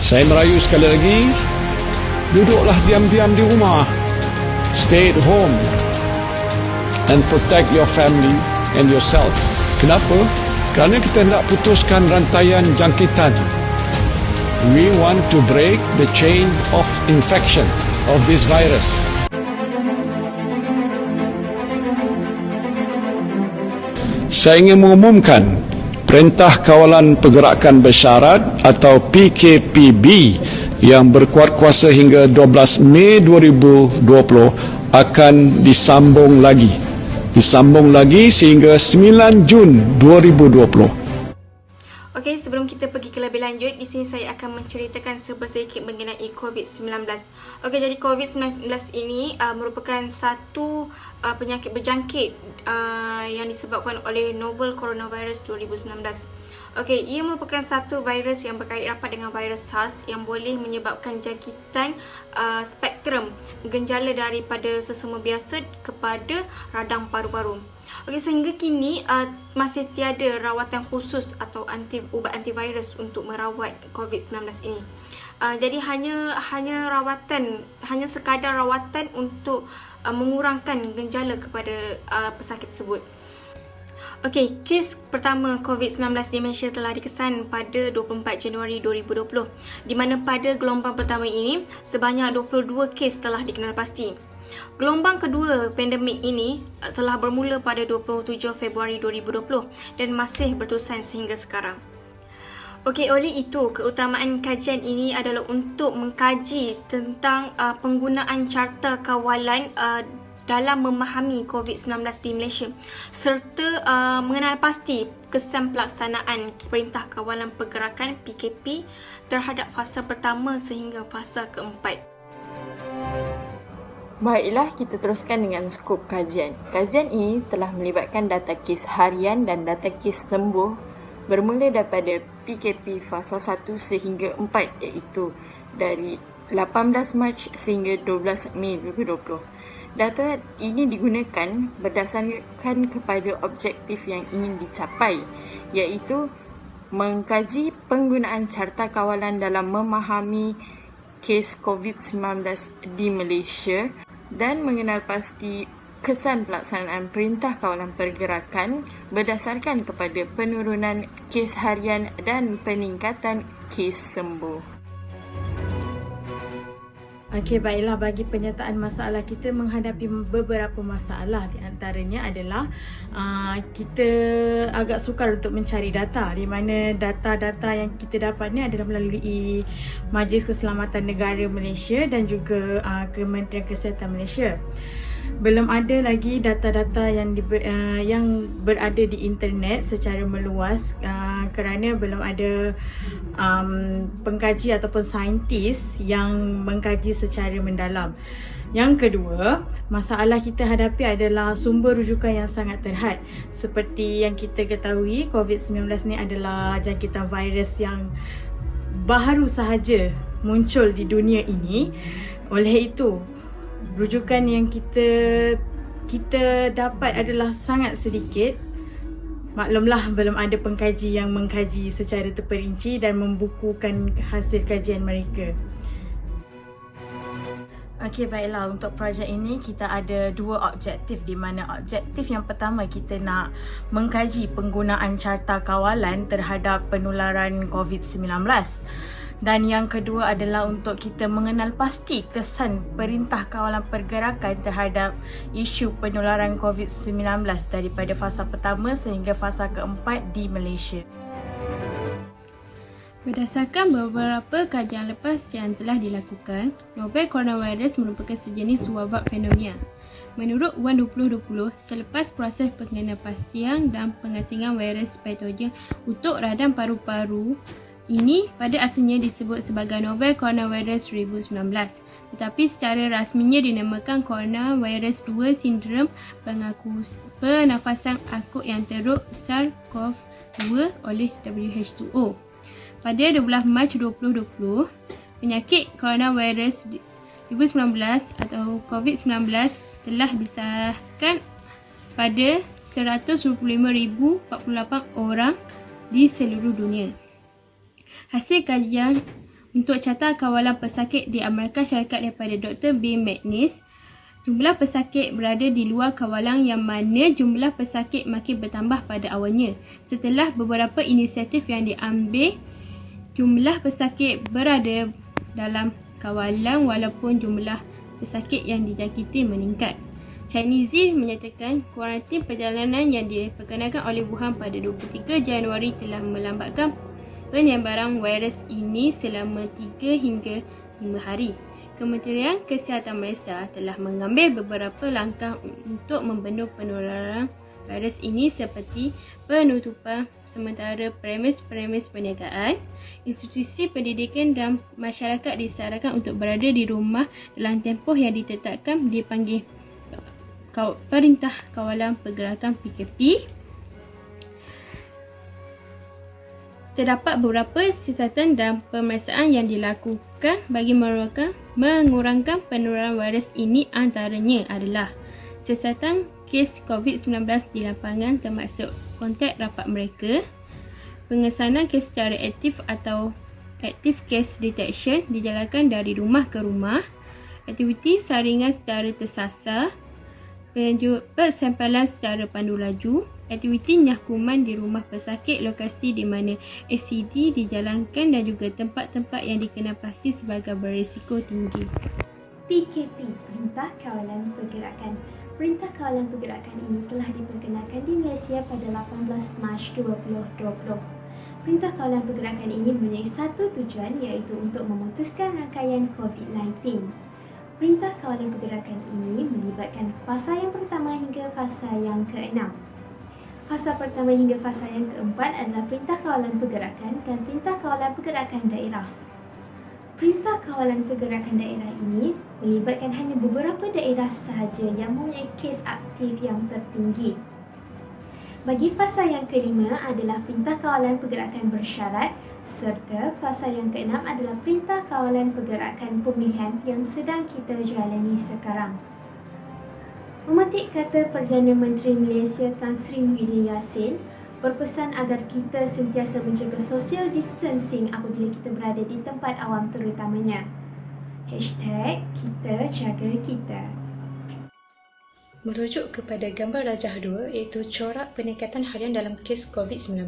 Saya merayu sekali lagi, duduklah diam-diam di rumah. Stay at home and protect your family and yourself. Kenapa? Kerana kita nak putuskan rantaian jangkitan. We want to break the chain of infection of this virus. Saya ingin mengumumkan Perintah Kawalan Pergerakan Bersyarat atau PKPB yang berkuat kuasa hingga 12 Mei 2020 akan disambung lagi sehingga 9 Jun 2020. Okey, sebelum kita pergi ke lebih lanjut, di sini saya akan menceritakan sedikit mengenai COVID-19. Okey, jadi COVID-19 ini merupakan satu penyakit berjangkit yang disebabkan oleh novel coronavirus 2019. Okey, ia merupakan satu virus yang berkait rapat dengan virus SARS yang boleh menyebabkan jangkitan spektrum gejala daripada sesama biasa kepada radang paru-paru. Okey, sehingga kini masih tiada rawatan khusus atau ubat antivirus untuk merawat COVID-19 ini. Jadi hanya sekadar rawatan untuk mengurangkan gejala kepada pesakit tersebut. Okey, kes pertama COVID-19 di Malaysia telah dikesan pada 24 Januari 2020, di mana pada gelombang pertama ini sebanyak 22 kes telah dikenal pasti. Gelombang kedua pandemik ini telah bermula pada 27 Februari 2020 dan masih berterusan sehingga sekarang. Okey, oleh itu keutamaan kajian ini adalah untuk mengkaji tentang penggunaan carta kawalan dalam memahami COVID-19 di Malaysia serta mengenal pasti kesan pelaksanaan Perintah Kawalan Pergerakan PKP terhadap fasa pertama sehingga fasa keempat. Baiklah, kita teruskan dengan skop kajian. Kajian ini telah melibatkan data kes harian dan data kes sembuh bermula daripada PKP fasa 1 sehingga 4, iaitu dari 18 Mac sehingga 12 Mei 2020. Data ini digunakan berdasarkan kepada objektif yang ingin dicapai, iaitu mengkaji penggunaan carta kawalan dalam memahami kes COVID-19 di Malaysia dan mengenal pasti kesan pelaksanaan Perintah Kawalan Pergerakan berdasarkan kepada penurunan kes harian dan peningkatan kes sembuh. Okey, baiklah, bagi penyertaan masalah kita menghadapi beberapa masalah. Di antaranya adalah kita agak sukar untuk mencari data, di mana data-data yang kita dapat ni adalah melalui Majlis Keselamatan Negara Malaysia dan juga Kementerian Kesihatan Malaysia. Belum ada lagi data-data yang berada di internet secara meluas kerana belum ada pengkaji ataupun saintis yang mengkaji secara mendalam. Yang kedua, masalah kita hadapi adalah sumber rujukan yang sangat terhad. Seperti yang kita ketahui, COVID-19 ni adalah jangkitan virus yang baru sahaja muncul di dunia ini. Oleh itu, rujukan yang kita dapat adalah sangat sedikit. Maklumlah, belum ada pengkaji yang mengkaji secara terperinci dan membukukan hasil kajian mereka. Okey, baiklah, untuk projek ini kita ada dua objektif, di mana objektif yang pertama kita nak mengkaji penggunaan carta kawalan terhadap penularan COVID-19. Dan yang kedua adalah untuk kita mengenal pasti kesan Perintah Kawalan Pergerakan terhadap isu penularan COVID-19 daripada fasa pertama sehingga fasa keempat di Malaysia. Berdasarkan beberapa kajian lepas yang telah dilakukan, novel coronavirus merupakan sejenis wabak fenomena. Menurut UAN 2020, selepas proses pengenapastian dan pengasingan virus patogen untuk radang paru-paru, ini pada asalnya disebut sebagai novel coronavirus 2019, tetapi secara rasminya dinamakan coronavirus 2 sindrom pernafasan akut yang teruk SARS-CoV-2 oleh WHO. Pada 12 Mac 2020, penyakit coronavirus 2019 atau COVID-19 telah disahkan pada 125,048 orang di seluruh dunia. Hasil kajian Untuk carta kawalan pesakit diamalkan syarikat daripada Dr. B. McNeese, jumlah pesakit berada di luar kawalan yang mana jumlah pesakit makin bertambah pada awalnya. Setelah beberapa inisiatif yang diambil, jumlah pesakit berada dalam kawalan walaupun jumlah pesakit yang dijangkiti meningkat. Chinese menyatakan kuarantin perjalanan yang diperkenalkan oleh Wuhan pada 23 Januari telah melambatkan penyebaran virus ini selama 3 hingga 5 hari. Kementerian Kesihatan Malaysia telah mengambil beberapa langkah untuk membendung penularan virus ini seperti penutupan sementara premis-premis perniagaan. Institusi pendidikan dan masyarakat disarankan untuk berada di rumah dalam tempoh yang ditetapkan dipanggil Perintah Kawalan Pergerakan PKP. Terdapat beberapa siasatan dan pemeriksaan yang dilakukan bagi mengurangkan penularan virus ini, antaranya adalah siasatan kes COVID-19 di lapangan termasuk kontak rapat mereka, pengesanan kes secara aktif atau active case detection dijalankan dari rumah ke rumah, aktiviti saringan secara tersasar, persampalan secara pandu laju, aktiviti nyakuman di rumah pesakit, lokasi di mana SCD dijalankan dan juga tempat-tempat yang dikenal pasti sebagai berisiko tinggi. PKP, Perintah Kawalan Pergerakan. Perintah Kawalan Pergerakan ini telah diperkenalkan di Malaysia pada 18 Mac 2020. Perintah Kawalan Pergerakan ini mempunyai satu tujuan iaitu untuk memutuskan rangkaian COVID-19. Perintah Kawalan Pergerakan ini melibatkan fasa yang pertama hingga fasa yang ke-6. Fasa pertama hingga fasa yang ke-4 adalah Perintah Kawalan Pergerakan dan Perintah Kawalan Pergerakan Daerah. Perintah Kawalan Pergerakan Daerah ini melibatkan hanya beberapa daerah sahaja yang mempunyai kes aktif yang tertinggi. Bagi fasa yang ke-5 adalah Perintah Kawalan Pergerakan Bersyarat serta fasa yang ke-6 adalah Perintah Kawalan Pergerakan Pemulihan yang sedang kita jalani sekarang. Memetik kata Perdana Menteri Malaysia Tan Sri Muhyiddin Yassin berpesan agar kita sentiasa menjaga social distancing apabila kita berada di tempat awam terutamanya. #kita jaga kita. Merujuk kepada gambar rajah 2 iaitu corak peningkatan harian dalam kes COVID-19.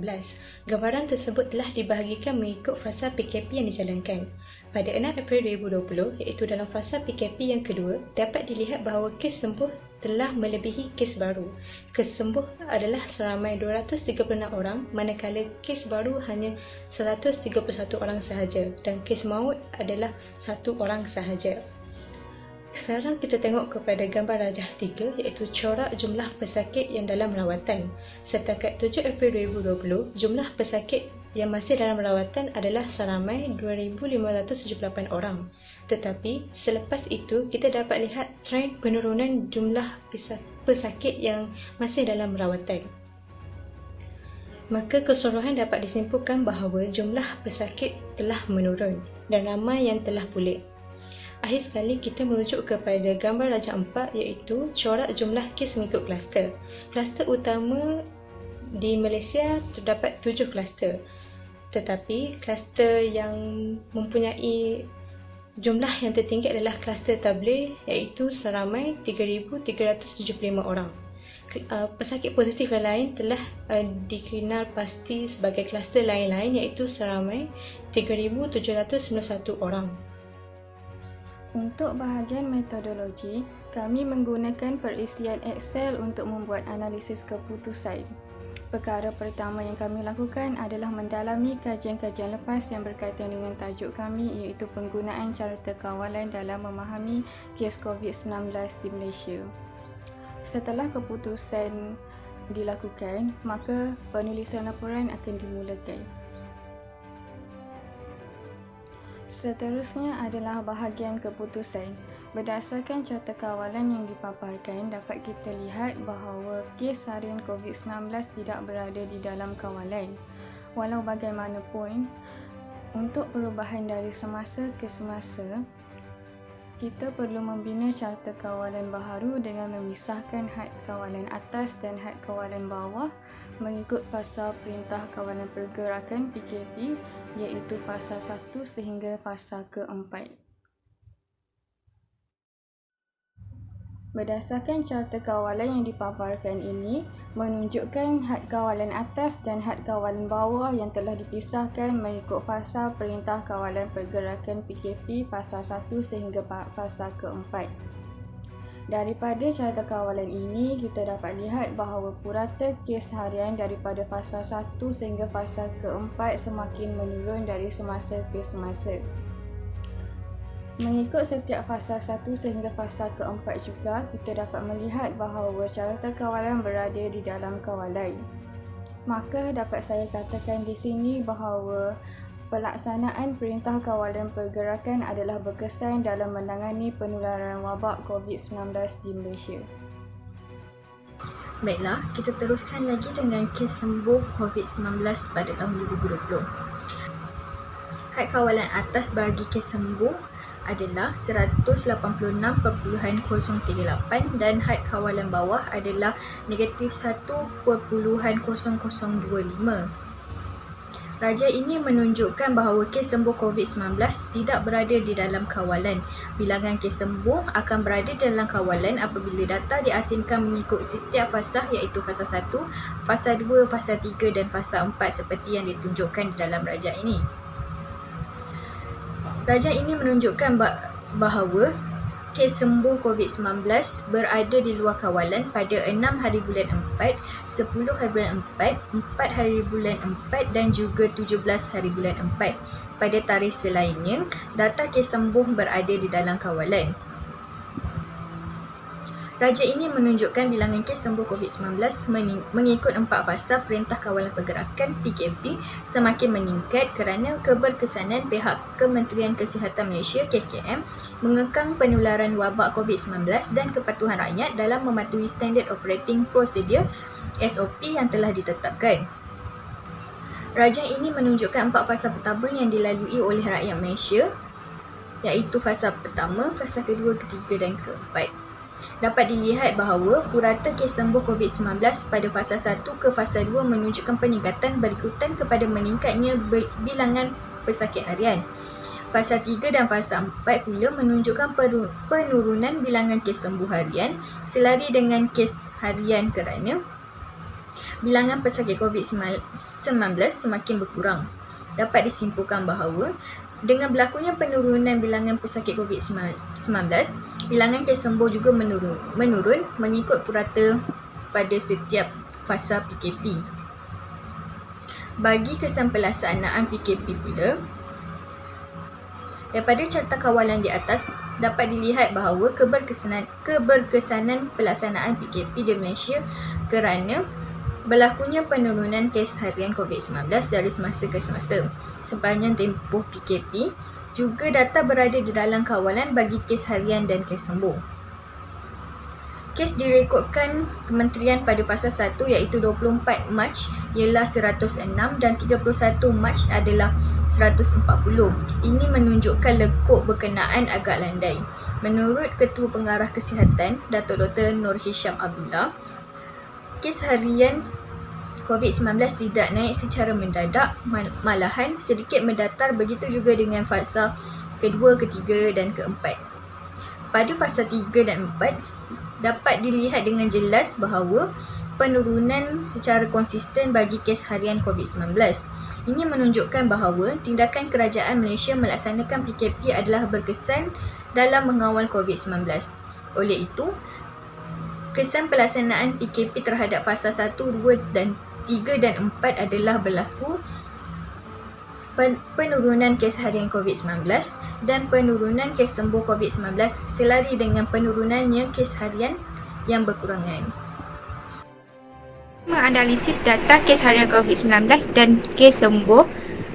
Gambaran tersebut telah dibahagikan mengikut fasa PKP yang dijalankan. Pada 6 April 2020 iaitu dalam fasa PKP yang kedua, dapat dilihat bahawa kes sembuh telah melebihi kes baru. Kes sembuh adalah seramai 236 orang manakala kes baru hanya 131 orang sahaja dan kes maut adalah 1 orang sahaja. Sekarang kita tengok kepada gambar rajah 3 iaitu corak jumlah pesakit yang dalam rawatan. Setakat 7 April 2020, jumlah pesakit yang masih dalam rawatan adalah seramai 2,578 orang. Tetapi selepas itu kita dapat lihat trend penurunan jumlah pesakit yang masih dalam rawatan. Maka keseluruhan dapat disimpulkan bahawa jumlah pesakit telah menurun dan ramai yang telah pulih. Akhir sekali kita merujuk kepada gambar rajah 4 iaitu corak jumlah kes mengikut kluster. Kluster utama di Malaysia terdapat 7 kluster. Tetapi kluster yang mempunyai jumlah yang tertinggi adalah kluster Tabligh iaitu seramai 3,375 orang. Pesakit positif yang lain telah dikenal pasti sebagai kluster lain-lain iaitu seramai 3,791 orang. Untuk bahagian metodologi, kami menggunakan perisian Excel untuk membuat analisis keputusan. Perkara pertama yang kami lakukan adalah mendalami kajian-kajian lepas yang berkaitan dengan tajuk kami iaitu penggunaan carta kawalan dalam memahami kes COVID-19 di Malaysia. Setelah keputusan dilakukan, maka penulisan laporan akan dimulakan. Seterusnya adalah bahagian keputusan. Berdasarkan carta kawalan yang dipaparkan, dapat kita lihat bahawa kes harian COVID-19 tidak berada di dalam kawalan. Walau bagaimanapun, untuk perubahan dari semasa ke semasa, Kita perlu membina carta kawalan baharu dengan memisahkan had kawalan atas dan had kawalan bawah mengikut fasa Perintah Kawalan Pergerakan PKP iaitu fasa 1 sehingga fasa ke-4. Berdasarkan carta kawalan yang dipaparkan ini, menunjukkan had kawalan atas dan had kawalan bawah yang telah dipisahkan mengikut fasa Perintah Kawalan Pergerakan PKP fasa 1 sehingga fasa ke-4. Daripada carta kawalan ini, kita dapat lihat bahawa purata kes harian daripada fasa 1 sehingga fasa ke-4 semakin menurun dari semasa ke semasa. Mengikut setiap fasa 1 sehingga fasa ke-4 juga, kita dapat melihat bahawa carta kawalan berada di dalam kawalan. Maka dapat saya katakan di sini bahawa pelaksanaan Perintah Kawalan Pergerakan adalah berkesan dalam menangani penularan wabak COVID-19 di Malaysia. Baiklah, kita teruskan lagi dengan kes sembuh COVID-19 pada tahun 2020. Had kawalan atas bagi kes sembuh adalah 186.038 dan had kawalan bawah adalah negatif 1.0025. Raja ini menunjukkan bahawa kes sembuh COVID-19 tidak berada di dalam kawalan. Bilangan kes sembuh akan berada di dalam kawalan apabila data diasingkan mengikut setiap fasa iaitu fasa 1, fasa 2, fasa 3 dan fasa 4 seperti yang ditunjukkan di dalam raja ini. Raja ini menunjukkan bahawa kes sembuh COVID-19 berada di luar kawalan pada 6 hari bulan 4, 10 hari bulan 4, 4 hari bulan 4 dan juga 17 hari bulan 4. Pada tarikh selainnya, data kes sembuh berada di dalam kawalan. Raja ini menunjukkan bilangan kes sembuh COVID-19 mengikut 4 fasa Perintah Kawalan Pergerakan PKP semakin meningkat kerana keberkesanan pihak Kementerian Kesihatan Malaysia KKM mengekang penularan wabak COVID-19 dan kepatuhan rakyat dalam mematuhi Standard Operating Procedure SOP yang telah ditetapkan. Raja ini menunjukkan 4 fasa pertama yang dilalui oleh rakyat Malaysia iaitu fasa pertama, fasa kedua, ketiga dan keempat. Dapat dilihat bahawa purata kes sembuh COVID-19 pada fasa 1 ke fasa 2 menunjukkan peningkatan berikutan kepada meningkatnya bilangan pesakit harian. Fasa 3 dan fasa 4 pula menunjukkan penurunan bilangan kes sembuh harian selari dengan kes harian kerana bilangan pesakit COVID-19 semakin berkurang. Dapat disimpulkan bahawa dengan berlakunya penurunan bilangan pesakit COVID-19, bilangan kes sembuh juga menurun mengikut purata pada setiap fasa PKP. Bagi kesan pelaksanaan PKP pula, daripada carta kawalan di atas dapat dilihat bahawa keberkesanan pelaksanaan PKP di Malaysia kerana berlakunya penurunan kes harian COVID-19 dari semasa ke semasa. Sepanjang tempoh PKP, juga data berada di dalam kawalan bagi kes harian dan kes sembuh. Kes direkodkan kementerian pada fasa 1 iaitu 24 Mac ialah 106 dan 31 Mac adalah 140. Ini menunjukkan lekuk berkenaan agak landai. Menurut Ketua Pengarah Kesihatan, Datuk Dr. Nur Hisham Abdullah, kes harian COVID-19 tidak naik secara mendadak, malahan sedikit mendatar, begitu juga dengan fasa kedua, ketiga dan keempat. Pada fasa 3 dan 4, dapat dilihat dengan jelas bahawa penurunan secara konsisten bagi kes harian COVID-19. Ini menunjukkan bahawa tindakan kerajaan Malaysia melaksanakan PKP adalah berkesan dalam mengawal COVID-19. Oleh itu, kesan pelaksanaan PKP terhadap fasa 1, 2 dan 3 dan 4 adalah berlaku penurunan kes harian COVID-19 dan penurunan kes sembuh COVID-19 selari dengan penurunannya kes harian yang berkurangan. Menganalisis data kes harian COVID-19 dan kes sembuh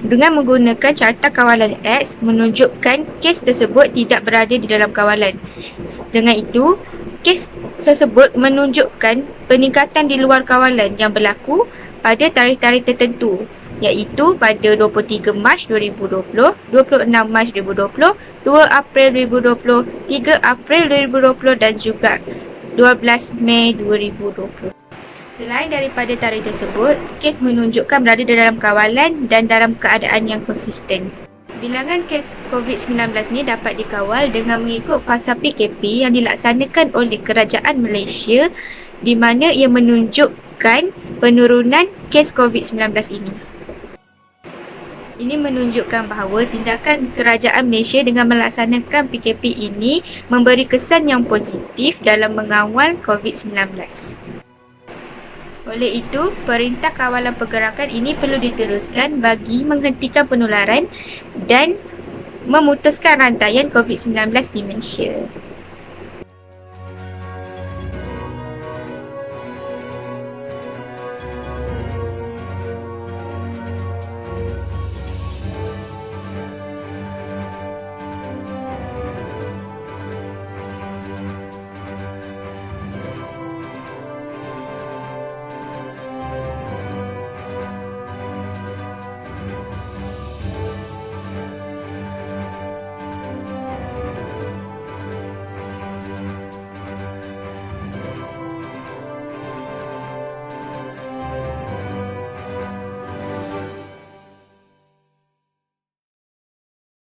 dengan menggunakan carta kawalan X menunjukkan kes tersebut tidak berada di dalam kawalan. Dengan itu, kes tersebut menunjukkan peningkatan di luar kawalan yang berlaku pada tarikh-tarikh tertentu. iaitu pada 23 Mac 2020, 26 Mac 2020, 2 April 2020, 3 April 2020 dan juga 12 Mei 2020. Selain daripada tarikh tersebut, kes menunjukkan berada dalam kawalan dan dalam keadaan yang konsisten. Bilangan kes COVID-19 ni dapat dikawal dengan mengikut fasa PKP yang dilaksanakan oleh Kerajaan Malaysia di mana ia menunjukkan penurunan kes COVID-19 ini. Ini menunjukkan bahawa tindakan Kerajaan Malaysia dengan melaksanakan PKP ini memberi kesan yang positif dalam mengawal COVID-19. Oleh itu, Perintah Kawalan Pergerakan ini perlu diteruskan bagi menghentikan penularan dan memutuskan rantaian COVID-19 di Malaysia.